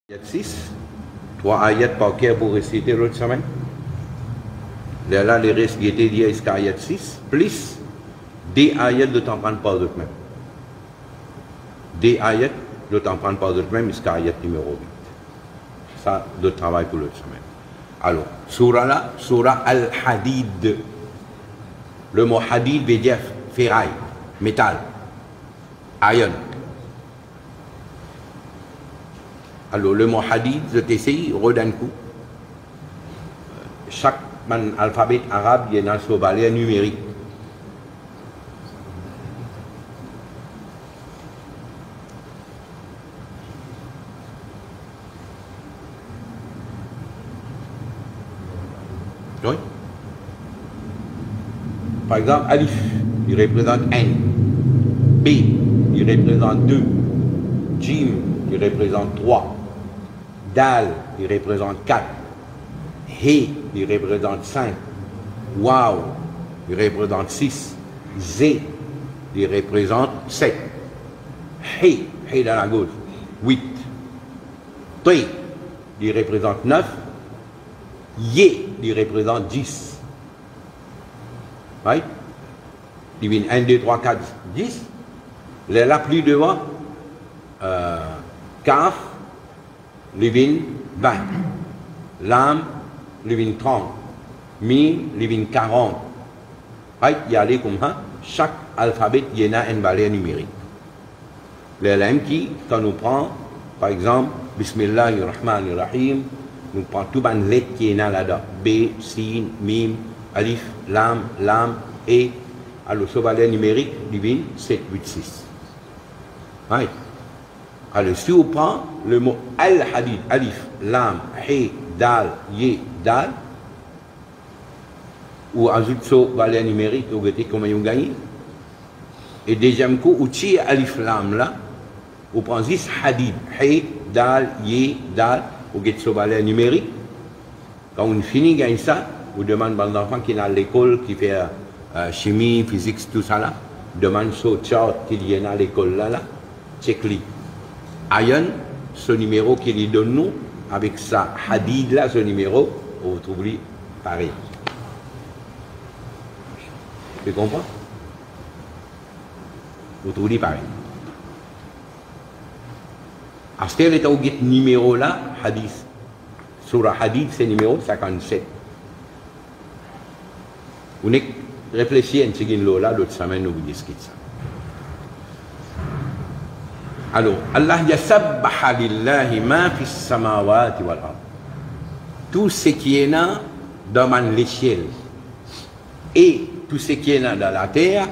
Ayat 6, 3 ayat pakai pour réciter l'autre semaine. Là, les restes qui étaient liés jusqu'à ayat 6, plus des ayats de t'en prendre par d'autres même. Des ayats de t'en prendre par d'autres même jusqu'à ayat numéro 8. Ça, de travail pour l'autre semaine. Alors, surah là, surah Al-Hadid. Le mot hadid veut dire ferraille, métal, iron. Alors, le mot hadid, je t'essaye, redonne coup. Chaque alphabet arabe, il y a un sobalé numérique. Oui. Par exemple, alif, il représente 1. B, il représente 2. Jim, il représente 3. Dal, il représente 4. He, il représente 5. Waw, il représente 6. Z, il représente 7. He dans la gauche, 8. T, il représente 9. Ye, il représente 10. Right? Il vient 1, 2, 3, 4, 10. La plus devant, Kaf, il vient 20. Lam, il vient 30. Mim, il vient 40. Right? Il y a les comme ça. Chaque alphabet, il y en a une valeur numérique. Les lames qui, quand on prend, par exemple, Bismillahirrahmanirrahim, nous prenons tout les lettres qui est là-dedans. B, Sin, Mim, Alif, Lam, E. Alors, ce valeur numérique, il vient 7, 8, 6. Right? Alors, si on prend le mot Al-Hadid, Alif, Lam, He, Dal, Ye, Dal, ou ajoute ce valeur numérique, vous voyez comment vous gagnez. Et deuxième coup, vous tirez Alif, Lam là, vous prenez 10 Hadid, He, Dal, Ye, Dal, vous voyez ce valeur numérique. Quand on finit de gagner ça, vous demandez aux enfants qui sont à l'école, qui fait chimie, physique, tout ça là, demande ce chart qu'il y a à l'école là, check-le. Ayon, ce numéro qu'il lui donne nous, avec ça, hadid là, ce numéro, vous trouvez pareil. Tu comprends? Vous trouvez pareil. À ce moment-là, vous avez numéro là, hadith. Surah Hadid, c'est numéro 57. Vous réfléchissez à ce que là, l'autre semaine, nous vous discutons ça. Alors, Allah yasabbaha lillahi ma fi samawati wal ard. Tout ce qui est là dans l'échelle et tout ce qui est là dans la terre,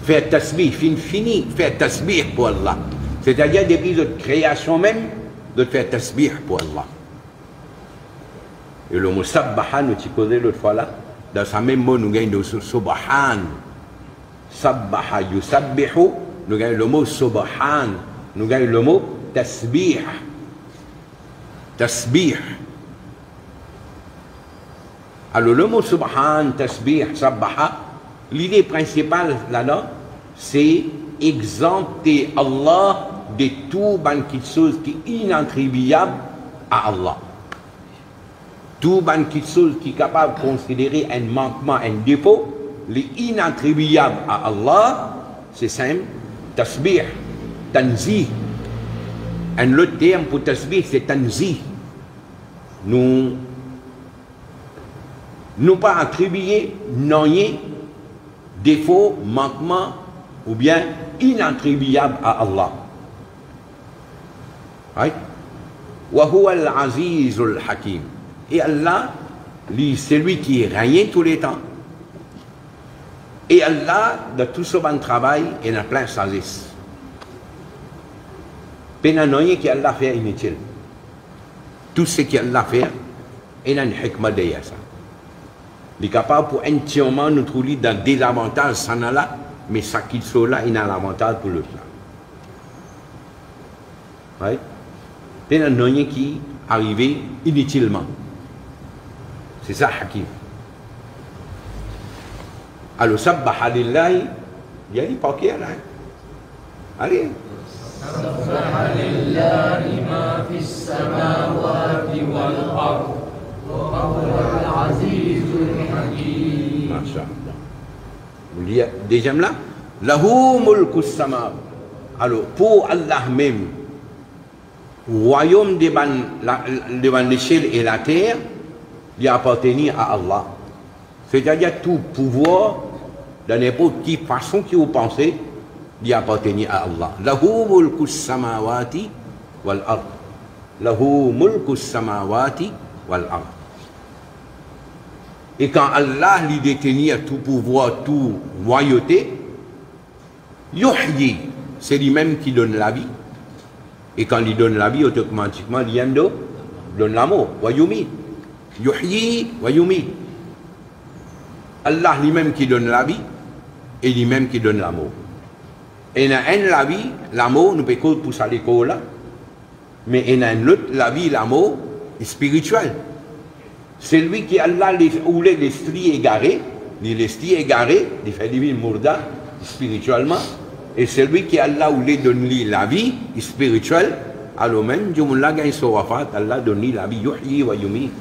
faire tasbih, fini, faire tasbih pour Allah. C'est-à-dire depuis notre création même, de faire tasbih pour Allah. Et le mot sabbaha, nous t'y causé l'autre fois là, dans sa même mot, nous gagnons le subhan. Sabbaha yusabbihu, nous gagnons le mot subhan, nous gagnons le mot tasbih. Tasbih. Alors le mot subhan, tasbih, sabbaha, l'idée principale là-dedans, c'est exempter Allah de tout quelque chose qui est inattribuable à Allah. Tout quelque chose qui est capable de considérer un manquement, un défaut, l'inattribuable à Allah, c'est simple, tasbih, tanzih. Un autre terme pour tasbih, c'est tanzih. Nous pas attribuer, non, défaut, manquement, ou bien inattribuable à Allah. Right? Wa huwa al-azizul hakim. Et Allah, lui, c'est lui qui règne tous les temps. Et Allah, de tout ce bon travail, il a plein de sagesse. Pénanoye qui Allah fait inutile. Tout ce qu'Allah fait, il a une hikmah derrière ça. Il est capable pour entièrement nous trouver dans des avantages, ça n'a là, mais ça qui soit là, il a l'avantage pour l'autre là. Right? Pénanoye qui arrivait inutilement. C'est ça, Hakim. Alors, sabbaha lillahi, il y a des paquets là. Allez. Masha'Allah. Vous lisez deuxième là. Lahu mulku sama. Alors, pour Allah même, royaume devant l'échelle et la terre, il appartient à Allah. C'est-à-dire tout pouvoir, de n'importe quelle façon que vous pensez, il appartient à Allah. Lahu mulku samawati wal ard. Lahu mulku samawati wal ard. Et quand Allah lui détenir tout pouvoir, tout royauté, yuhyi, c'est lui-même qui donne la vie. Et quand il donne la vie, automatiquement, il donne la mort. Wa yumit. Yuhyi wa yumit. Allah lui-même qui donne la vie et lui-même qui donne la mort. Et il y a un la vie, la mort, nous pouvons pousser à l'école là. Mais il y a un autre, la vie, la mort, est spirituelle. C'est lui qui Allah ou l'esprit égaré, l'esprit égaré, il fait des vies mourda spirituellement. Et celui qui Allah ou donne lui la vie spirituelle, alors même, Dieu l'a gagné sur Wafat, Allah donne lui la vie, yuhyi wa yumit.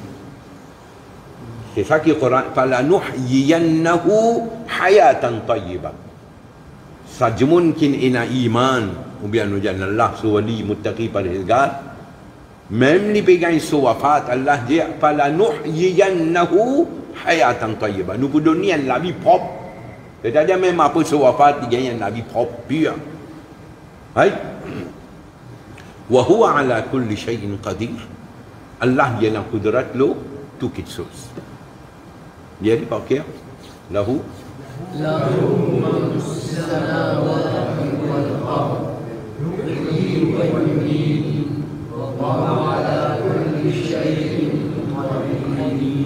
C'est ça qui est Coran. فَلَنُحْيِيَنَّهُ حَيَاةً طَيِّبًا. Ça, du monde qui a iman, ou bien nous disons Allah, souali, muttaqi, parhezgar, même les pégans sur Wafat, Allah dit فَلَنُحْيِيَنَّهُ حَيَاةً طَيِّبًا. Nous pouvons donner la vie propre. C'est-à-dire même après sur Wafat, il gagne la vie propre, pure. Oui. وَهُوَ عَلَى كُلِّ شَيْءٍ قَدِيرٌ. Allah il y a la kudrat l'eau, tout quelque chose. Il y a dit par cœur, lahu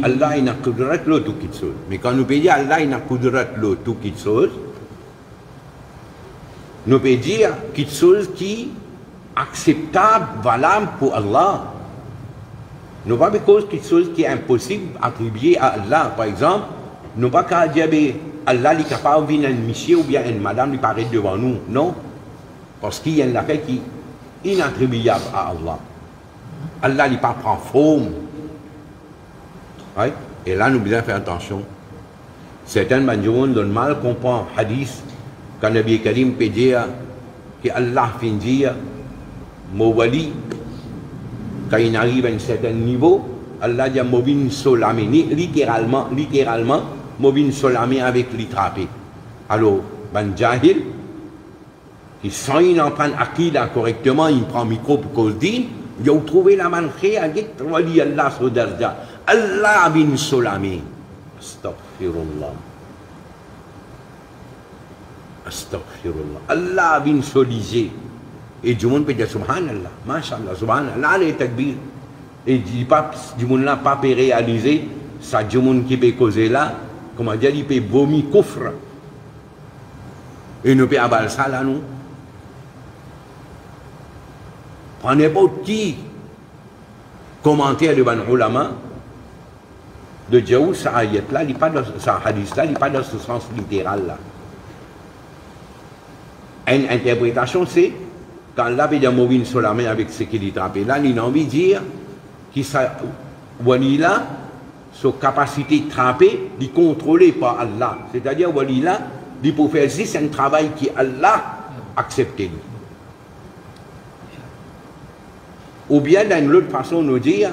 Allah il a kudrat l'eau, tout quelque chose. Mais quand nous pouvons dire Allah il a kudrat l'eau, tout quelque chose, nous pouvons dire quelque chose qui est acceptable, valable pour Allah. Nous pas cause quelque chose qui est impossible attribué à Allah. Par exemple, nous pas qu'à dire Allah est capable de venir un monsieur ou bien une madame qui paraît devant nous. Non. Parce qu'il y a une affaire qui est inattribuable à Allah. Allah n'est pas prend forme. Oui? Et là, nous devons faire attention. Certains gens donnent mal comprendre hadith quand Nabi Karim peut dire que Allah fait dire Mawali. Quand il arrive à un certain niveau, Allah dit Mobin Solami, littéralement, Mobin Solami avec l'itrapé. Alors, Ben Jahil, qui sent qu'il entend Akida correctement, il prend le micro pour cause dit, il a trouvé la manche à dire Allah sur Darja. Allah bin Solami. Astaghfirullah. Astaghfirullah. Allah bin Solisé. Et du monde peut dire Subhanallah, Masha'Allah, Subhanallah, les takbir. Et du monde n'a pas pu réaliser, ça du monde qui peut causer là, comment dire, il peut vomir coffre. Et nous peut avoir ça là, nous. Prenez pas qui commentaire de Ban Ulama de Djaou, ça ayat là, il pas dans ça hadith là, il pas dans ce sens littéral là. Une interprétation c'est quand Allah veut dire Mobin sur la main avec ce qu'il est trappé, là, il a envie de dire qu'il Walila, sa capacité de trapper, de contrôler par Allah. C'est-à-dire, Walila, il peut faire juste un travail qui Allah accepte. Ou bien, d'une autre façon, nous dire,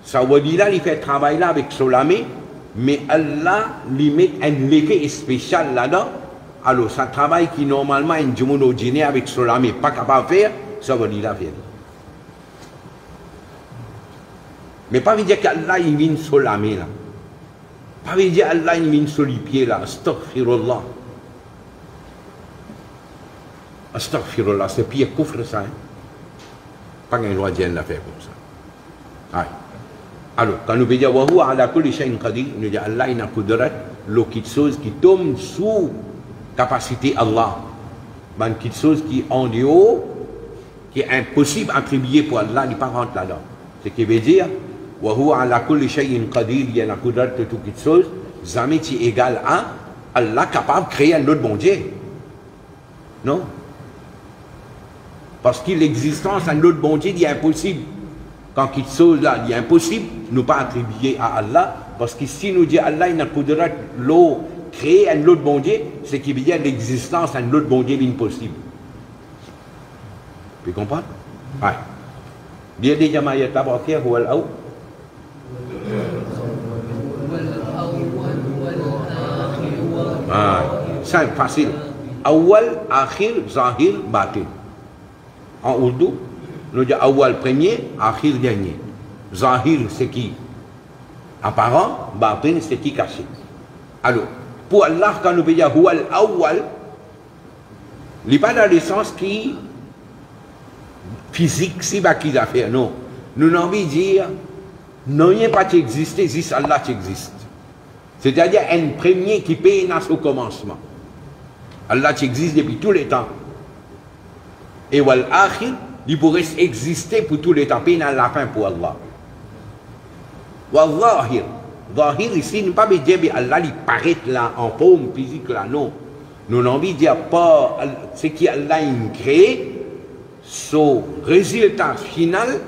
ça Walila, il fait un travail là avec Solamé, mais Allah lui met un effet spécial là-dedans. Alors, ça travail qui normalement un Djoumono dîner avec Solamé pas capable de faire, ça va dire la faire. Mais pas veut dire qu'Allah il vient Solamé là. Pas veut dire Allah il vient sur les pieds là. Astaghfirullah. Astaghfirullah, c'est pire coffre ça. Hein? Pas qu'un droit de la faire comme ça. Aïe. Alors, quand nous veut dire Wahuwa ala kulli shay'in qadir, nous dit Allah il a kudrat, l'eau qui chose qui tombe sous capacité Allah, quelque chose qui est en dehors, qui est impossible à attribuer pour Allah, il n'est pas rentre là-dedans. Ce qui veut dire, wa huwa ala kulli shay'in qadir, il y a la kudrat de toute chose, jamais qui est égal à Allah capable de créer un autre bon Dieu. Non? Parce que l'existence d'un autre bon Dieu, il est impossible. Quand quelque chose là, il est impossible, nous pas attribuer à Allah, parce que si nous dit Allah il n'a pas l'eau créer un autre bon Dieu, c'est qu'il y a l'existence d'un autre bon Dieu impossible. Vous comprenez? Oui. Dia di jamaah ayat terakhir huwal awwal. C'est facile. Awal, akhir, zahir, batin. En Urdu, nous disons awal premier, akhir dernier. Zahir c'est qui apparent, batin c'est qui caché. Alors, pour Allah, quand nous disons huwal awal, il n'est pas dans le sens qui physique, c'est pas qu'il a fait, non. Nous avons envie de dire, non, il n'y a pas d'exister, c'est Allah qui existe. C'est-à-dire un premier qui paye au commencement. Allah qui existe depuis tous les temps. Et wal akhir, il pourrait exister pour tous les temps, paye à la fin pour Allah. Wal zahir, zahir ici, ne pas dire que Allah il paraît là en forme physique là, non. Nous avons envie de dire pas ce qui Allah a créé, son résultat final,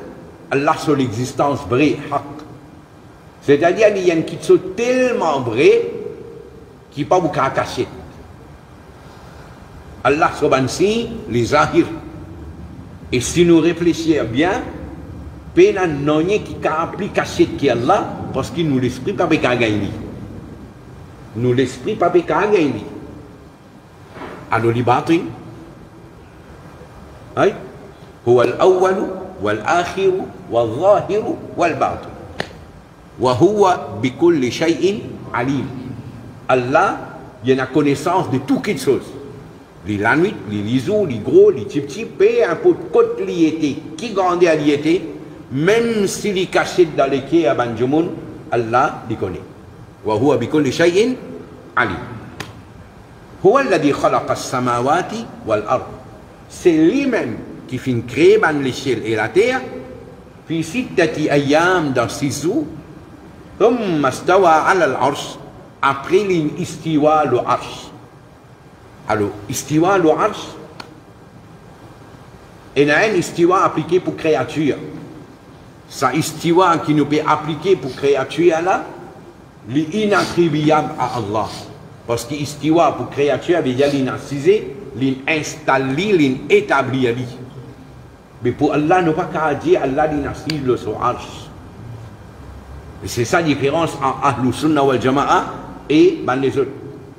Allah son existence vraie, haq. C'est-à-dire qu'il y a une chose tellement vraie qui n'est pas beaucoup à cacher. Allah subhanahu les zahir. Et si nous réfléchissons bien, il y a un qui a appris caché qui Allah parce que nous l'esprit pas gagner. Nous l'esprit pas gagner. Alors les batin, oui, هو الأول والآخر والظاهر والباطن وهو بكل شيء عليم. Allah, il y a connaissance de toutes les choses. La nuit, les jours, les gros, les petits, peu importe côté liété, qui grandit à liété, même s'il est caché dans les quais à Banjamoun, Allah les connaît. وهو بكل شيء عليم. هو الذي خلق السماوات والأرض. C'est lui-même qui fait créer les cieux et la terre, puis sittati ayyam dans 6 jours, ثم استوى على العرش, après l'istiwa le arsh. Alors, istiwa le arsh, il y a un istiwa appliqué pour créature. Ça istiwa qui nous peut appliquer pour créature là, l'inattribuable à Allah. Parce que istiwa pour créature veut dire l'inassisé, l'installé, l'inétabli. Mais pour Allah, nous ne pouvons pas dire Allah l'inassise le son arsh. C'est ça la différence entre Ahlus Sunnah wal Jama'a et les autres.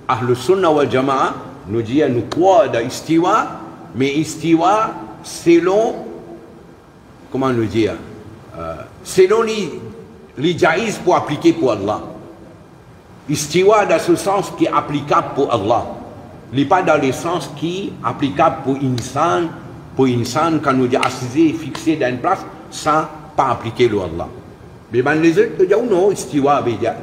Ahlus Sunnah wal Jama'a nous dit nous croyons dans istiwa, mais istiwa selon, comment nous dire, selon les jaïs pour appliquer pour Allah. Istiwa dans ce sens qui est applicable pour Allah. Il n'est pas dans le sens qui est applicable pour insan. Pour insan, quand nous dit assisé, fixé dans une place, ça pas appliquer le Allah. Mais les autres disent non, istiwa veut dire,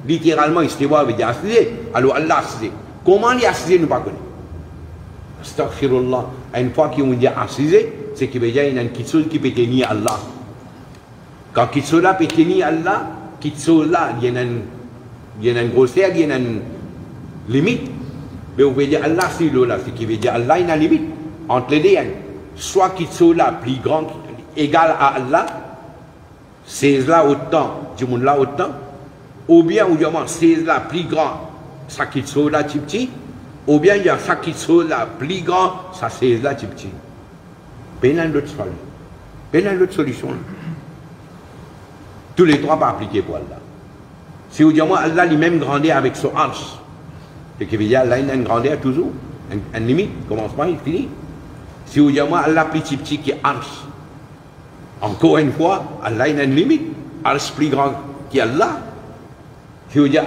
littéralement istiwa veut dire assisé. Alors Allah assisé. Comment il assisé, nous ne connaissons pas. Astaghfirullah. Une fois qu'on dit assisé, c'est qu'il veut dire qu'il y a quelque chose qui peut tenir Allah. Quand quelque chose là peut tenir Allah, quelque chose là, il y a une grosseur, il y a une limite. Mais on veut dire Allah, c'est là, c'est qu'il veut dire Allah, il y a une limite. Entre les deux, soit quelque chose là plus grand, égal à Allah, c'est là autant, du monde là autant, ou bien, c'est là plus grand, ça quelque chose là petit, ou bien il y a ça quelque chose là plus grand, ça c'est là petit. Il y a une autre solution. Il y a une autre solution. Tous les trois pas appliqués pour Allah. Si vous dites moi Allah lui-même grandit avec son arche, c'est qu'il veut dire Allah il a une grandeur toujours, une limite, commencement il finit. Si vous dites moi Allah plus petit qui arche, encore une fois, Allah il a une limite, arche plus grand qu'Allah. Si vous dites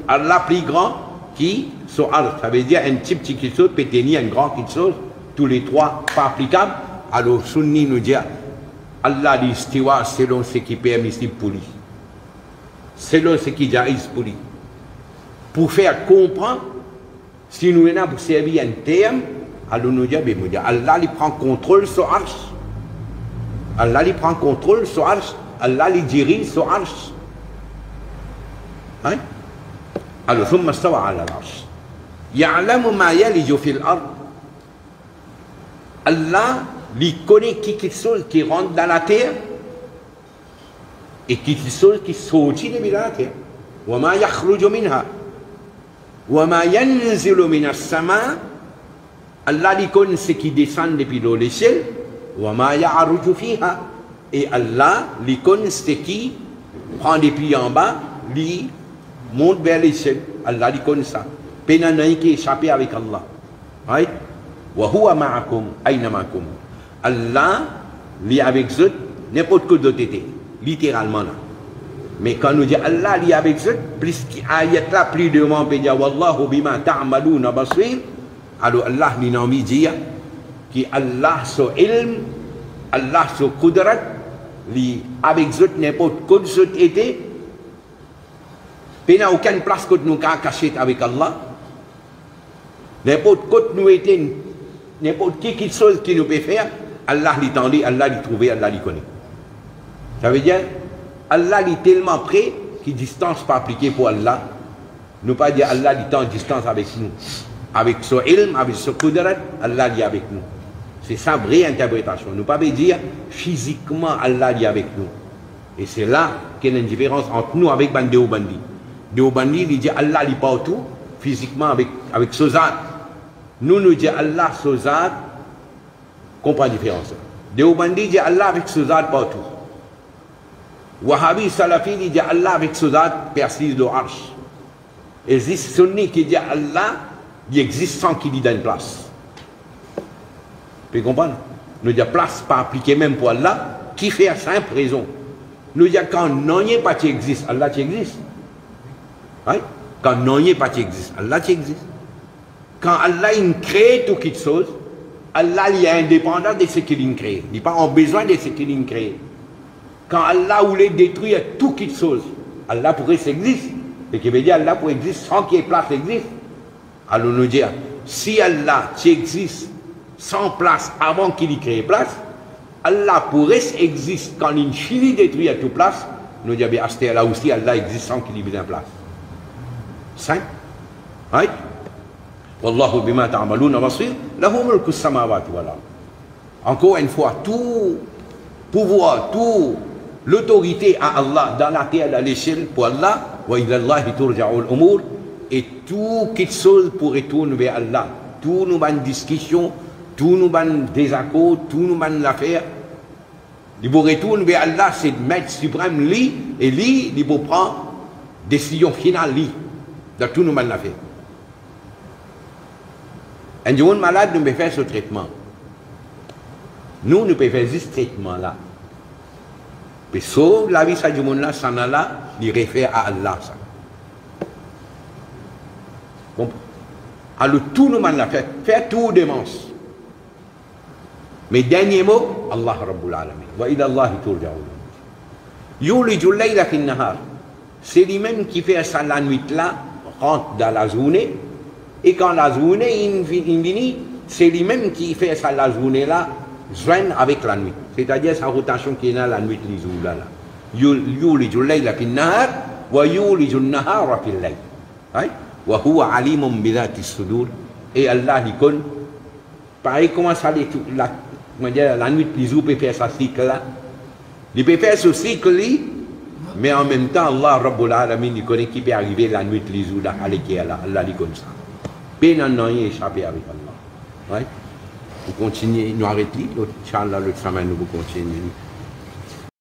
Allah plus grand qui son arche, ça veut dire un petit quelque chose peut tenir un grand quelque chose, tous les trois pas applicables. Alors Sunni nous dit Allah dit istiwa selon ce qui est permissible pour lui. Selon ce qui est jaïs pour lui. Pour faire comprendre, si nous venons pour servir un terme, alors nous disons, Allah il prend contrôle sur arche. Allah il prend contrôle sur arche. Allah il dirige sur arche. Hein? Alors, ثم استوى على العرش. يعلم ما يلج في الأرض. Allah il connaît quelque chose qui rentre dans la terre et quelque chose qui sortit de la terre. وما يخرج منها وما ينزل من السماء Allah dit connaît ce qui descend depuis le ciel وما يعرج فيها et Allah lui connaît ce qui prend depuis en bas lui monte vers les cieux. Allah lui connaît ça. Pena n'a qui échappé avec Allah. Right? Wa huwa ma'akum aynama kuntum. Allah lui avec eux n'importe que d'autre était littéralement là. Mais quand nous dit Allah lui avec eux plus ayat là plus de moment peut dire wallahu bima ta'maluna basir. Alors Allah lui n'a mis dire que Allah so ilm Allah so qudrat lui avec eux n'importe que d'autre était. Pena aucune place que nous caché avec Allah. N'importe quoi nous était, n'importe qui chose qui nous peut faire, Allah lui tendait, Allah lui trouvait, Allah lui connaît. Ça veut dire, Allah est tellement près qu'il distance pas appliquée pour Allah. Nous pas dire Allah est en distance avec nous. Avec son ilm, avec son qudrat, Allah est avec nous. C'est ça la vraie interprétation. Nous pas dire physiquement Allah est avec nous. Et c'est là qu'il y a une différence entre nous avec Déobandi. Déobandi, il dit Allah est partout, physiquement avec Sozat. Nous disons Allah Sozat, comprend la différence. Déobandi dit Allah avec Sozat partout. Wahhabi Salafi dit Allah avec Sozat persiste de arche. Et existe Sunni qui dit Allah, il existe sans qu'il y ait une place. Vous pouvez comprendre? Nous disons place pas appliquée même pour Allah, qui fait à simple raison. Nous disons quand non y pas qui existe, Allah qui existe. Right? Quand non y pas qui existe, Allah qui existe. Quand Allah il crée tout quelque chose, Allah il est indépendant de ce qu'il crée. Il n'a pas besoin de ce qu'il crée. Quand Allah voulait détruire tout quelque chose, Allah pourrait s'exister. Ce qui veut dire Allah pourrait exister sans qu'il y ait place existe. Alors nous dire, si Allah qui existe sans place avant qu'il y crée place, Allah pourrait exister quand il finit de détruire toute place. Nous dire, bien, là aussi Allah existe sans qu'il y ait besoin de place. Simple. Right? Wallahu bima ta'maluna basir, lahu mulku samawati wal ard. Encore une fois, tout pouvoir, toute l'autorité à Allah dans la terre, à l'échelle pour Allah, wa ila Allahi turja'ul umur, et tout quelque chose pour retourner vers Allah. Tout nous ban discussion, tout nous ban désaccord, tout nous ban l'affaire. Il faut retourner vers Allah, c'est le maître suprême, lui, et lui, il faut prendre décision finale, lui, dans tout nous ban l'affaire. Un jour malade, nous pouvons faire ce traitement. Nous pouvons faire ce traitement-là. Mais sauf la vie de monde là, ça là, il réfère à Allah. Ça. Bon. Alors tout nous l'a fait. Faire tout démence. Mais dernier mot, Allah Rabbul Alamin. Wa ila Allah turja'ul. Yuliju al-layla fi an-nahar. C'est lui-même qui fait ça la nuit là, rentre dans la journée. Et quand la journée il finit, c'est lui-même qui fait ça la journée là, joindre avec la nuit. C'est-à-dire sa rotation qui est dans la nuit les jours là. Yuliju al-layla fi an-nahar wa yuliju an-nahara fi al-layl. Wa huwa alimun bi dhati as-sudur. Et Allah il connaît. Pareil comment ça la nuit les jours peut faire ce cycle là. Il peut faire ce cycle là, mais en même temps Allah Rabbul Alamin il connaît qui peut arriver la nuit les jours là avec Allah. Allah il connaît ça. Peine n'en y échapper avec Allah. Ouais. Vous continuez, nous arrêtons, Inch'Allah, le chemin nous continuons.